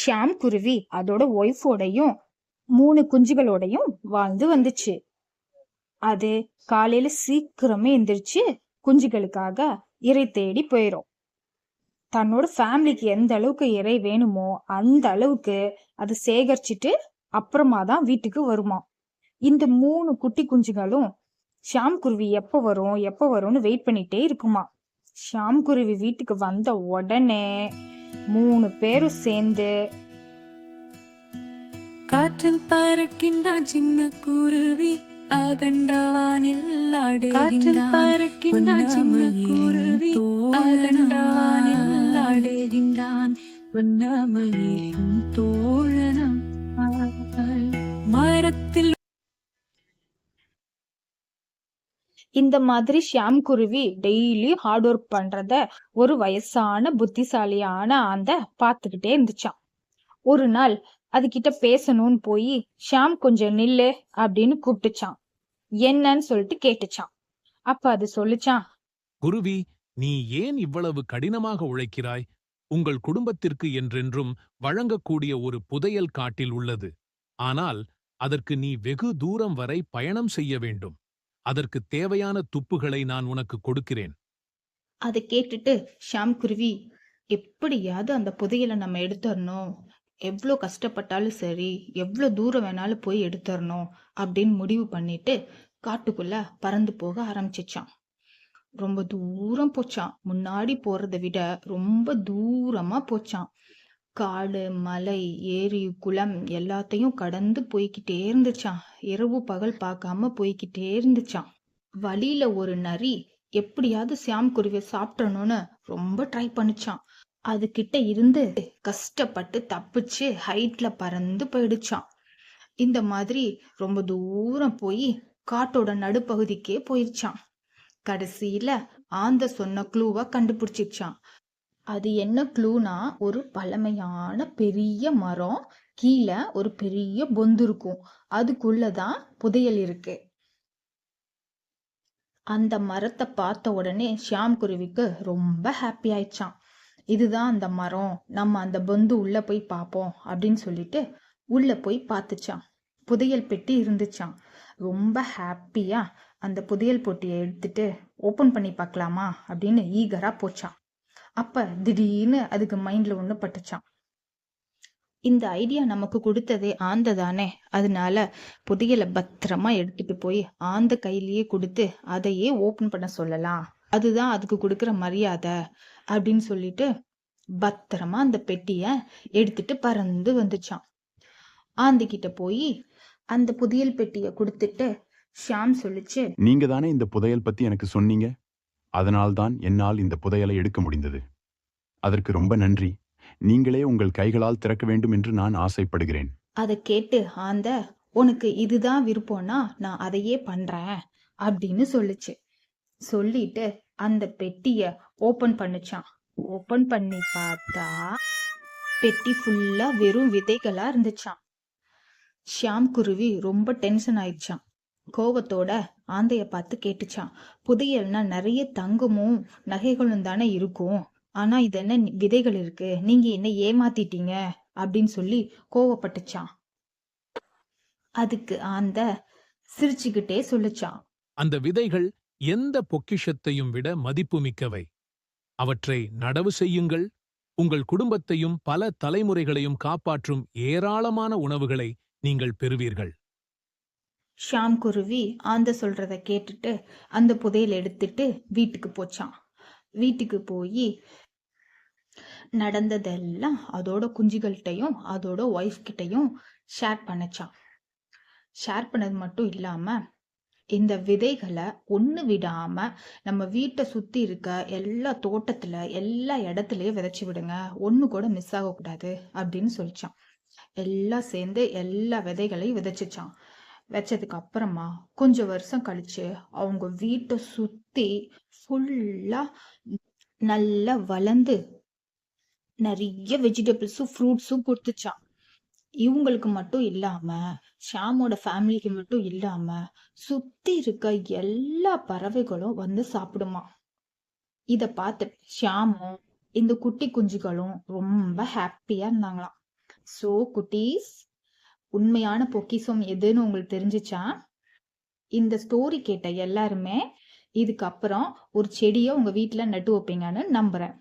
ஷியாம் குருவி அதோட ஒய்ஃபோடையும் 3 குஞ்சுகளோடையும் வாழ்ந்து வந்துச்சு. அது காலையில சீக்கிரமே எந்திரிச்சு குஞ்சுகளுக்காக இறை தேடி போயிரும். தன்னோட ஃபேமிலிக்கு எந்த அளவுக்கு இறை வேணுமோ அந்த அளவுக்கு அது சேகரிச்சுட்டு அப்புறமா தான் வீட்டுக்கு வருமா. இந்த 3 குட்டி குஞ்சுகளும் ஷியாம் குருவி எப்ப வரும்னு வெயிட் பண்ணிட்டே இருக்குமா. ஷியாம் குருவி வீட்டுக்கு வந்த உடனே 3 பேரும் சேர்ந்து காற்றில் பறக்கின்ற சின்ன குருவி அகண்டவானில் ஆடுகின்றான் தோழனம் மரத்தில். இந்த மாதிரி ஷியாம் குருவி டெய்லி ஹார்ட் ஒர்க் பண்றத ஒரு வயசான புத்திசாலியான ஆந்த பாத்துக்கிட்டே இருந்துச்சான். ஒரு நாள் அது கிட்ட பேசணும்னு போய் ஷியாம் கொஞ்சம் நில்லு அப்படின்னு கூப்பிட்டுச்சான். என்னன்னு சொல்லிட்டு கேட்டுச்சான். அப்ப அது சொல்லுச்சான், குருவி, நீ ஏன் இவ்வளவு கடினமாக உழைக்கிறாய்? உங்கள் குடும்பத்திற்கு என்றென்றும் வழங்கக்கூடிய ஒரு புதையல் காட்டில் உள்ளது. ஆனால் அதற்கு நீ வெகு தூரம் வரை பயணம் செய்ய வேண்டும். அதற்கு தேவையான துப்புகளை நான் உனக்கு கொடுக்கிறேன். அதை கேட்டுட்டு ஷியாம் குருவி, எப்படியாவது அந்த புதையலை நம்ம எடுத்துடணும், எவ்வளோ கஷ்டப்பட்டாலும் சரி, எவ்வளோ தூரம் வேணாலும் போய் எடுத்துடணும் அப்படின்னு முடிவு பண்ணிட்டு காட்டுக்குள்ள பறந்து போக ஆரம்பிச்சிச்சான். ரொம்ப தூரம் போச்சான். முன்னாடி போறதை விட ரொம்ப தூரமா போச்சான். காடு, மலை, ஏரி, குளம் எல்லாத்தையும் கடந்து போய்கிட்டே இருந்துச்சான். இரவு பகல் பார்க்காம போய்கிட்டே இருந்துச்சான். வழியில ஒரு நரி எப்படியாவது ஷியாம் குருவியை சாப்பிடணும்னு ரொம்ப ட்ரை பண்ணிச்சான். அது கிட்ட இருந்து கஷ்டப்பட்டு தப்பிச்சு ஹைட்ல பறந்து போயிடுச்சான். இந்த மாதிரி ரொம்ப தூரம் போய் காட்டோட நடுப்பகுதிக்கே போயிருச்சான். கடைசியில ஆந்த சொன்ன க்ளூவை கண்டுபிடிச்சிச்சான். அது என்ன க்ளூனா, ஒரு பழமையான பெரிய மரம், கீழே ஒரு பெரிய பொந்து இருக்கும், அதுக்குள்ளதான் புதையல் இருக்கு. அந்த மரத்தை பார்த்த உடனே ஷியாம் குருவிக்கு ரொம்ப ஹாப்பி ஆயிடுச்சான். இதுதான் அந்த மரம், நம்ம அந்த பொந்து உள்ள போய் பார்ப்போம் அப்படின்னு சொல்லிட்டு உள்ள போய் பார்த்துச்சான். புதையல் பெட்டி இருந்துச்சான். ரொம்ப ஹாப்பியா அந்த புதையல் பொட்டியை எடுத்துட்டு ஓபன் பண்ணி பார்க்கலாமா அப்படின்னு ஈகரா போச்சான். அப்ப திடீர்னு அதுக்கு மைண்ட்ல ஒண்ணு பட்டுச்சான். இந்த ஐடியா நமக்கு கொடுத்ததே ஆந்த தானே, அதனால புதையலை பத்திரமா எடுத்துட்டு போய் ஆந்த கையிலேயே கொடுத்து அதையே ஓபன் பண்ண சொல்லலாம், அதுதான் அதுக்கு கொடுக்குற மரியாதை அப்படின்னு சொல்லிட்டு பத்திரமா அந்த பெட்டிய எடுத்துட்டு பறந்து வந்துச்சான். ஆந்திக்கிட்ட போய் அந்த புதையல் பெட்டிய கொடுத்துட்டு ஷியாம் சொல்லிச்சு, நீங்க தானே இந்த புதையல் பத்தி எனக்கு சொன்னீங்க, அதனால்தான் என்னால் இந்த புதையலை எடுக்க முடிந்தது. அதற்கு ரொம்ப நன்றி. நீங்களே உங்கள் கைகளால் திறக்க வேண்டும் என்று நான் ஆசைப்படுகிறேன். அதை கேட்டு ஆந்த, உனக்கு இதுதான் விருப்பம்னா நான் அதையே பண்றேன் அப்படின்னு சொல்லுச்சு. சொல்லிட்டு அந்த பெட்டிய ஓபன் பண்ணுச்சான். ஓபன் பண்ணி பார்த்தா பெட்டி ஃபுல்லா வெறும் விதைகளா இருந்துச்சான். ஷியாம் குருவி ரொம்ப டென்ஷன் ஆயிடுச்சான். கோவத்தோட ஆந்தைய பார்த்து கேட்டுச்சான், புதையல்னா நிறைய தங்கமும் நகைகளும் தானே இருக்கும், ஆனா இது என்ன விதைகள் இருக்கு, நீங்க என்ன ஏமாத்திட்டீங்க அப்படின்னு சொல்லி கோவப்பட்டுச்சான். அதுக்கு ஆந்த சிரிச்சுக்கிட்டே சொல்லுச்சான், அந்த விதைகள் எந்த பொக்கிஷத்தையும் விட மதிப்புமிக்கவை. அவற்றை நடவு செய்யுங்கள். உங்கள் குடும்பத்தையும் பல தலைமுறைகளையும் காப்பாற்றும் ஏராளமான உணவுகளை நீங்கள் பெறுவீர்கள். ஷியாம் குருவி ஆந்த சொல்றத கேட்டுட்டு அந்த புதையல் எடுத்துட்டு வீட்டுக்கு போச்சான். வீட்டுக்கு போய் நடந்ததெல்லாம் அதோட குஞ்சுகள்கிட்டையும் அதோட ஒய்ஃப் கிட்டையும் ஷேர் பண்ணச்சான். ஷேர் பண்ணது மட்டும் இல்லாம இந்த விதைகளை ஒண்ணு விடாம நம்ம வீட்டை சுத்தி இருக்க எல்லா தோட்டத்துல எல்லா இடத்துலயும் விதைச்சு விடுங்க, ஒண்ணு கூட மிஸ் ஆகக்கூடாது அப்படின்னு சொல்லிச்சான். எல்லாம் சேர்ந்து எல்லா விதைகளையும் விதைச்சிச்சான். வச்சதுக்கு அப்புறமா கொஞ்சம் வருஷம் கழிச்சு அவங்க வீட்டை சுத்தி ஃபுல்லா நல்லா வளர்ந்து நிறைய வெஜிடபிள்ஸும் ஃப்ரூட்ஸும் கொடுத்துச்சான். இவங்களுக்கு மட்டும் இல்லாம ஷியாமோட ஃபேமிலிக்கு மட்டும் இல்லாம சுத்தி இருக்க எல்லா பறவைகளும் வந்து சாப்பிடுமா. இத பார்த்து ஷியாமும் இந்த குட்டி குஞ்சுகளும் ரொம்ப ஹாப்பியா இருந்தாங்களாம். ஸோ குட்டீஸ், உண்மையான பொக்கிஷம் எதுன்னு உங்களுக்கு தெரிஞ்சுச்சா? இந்த ஸ்டோரி கேட்ட எல்லாருமே இதுக்கப்புறம் ஒரு செடியை உங்க வீட்டில் நட்டு வைப்பீங்கன்னு நம்புறேன்.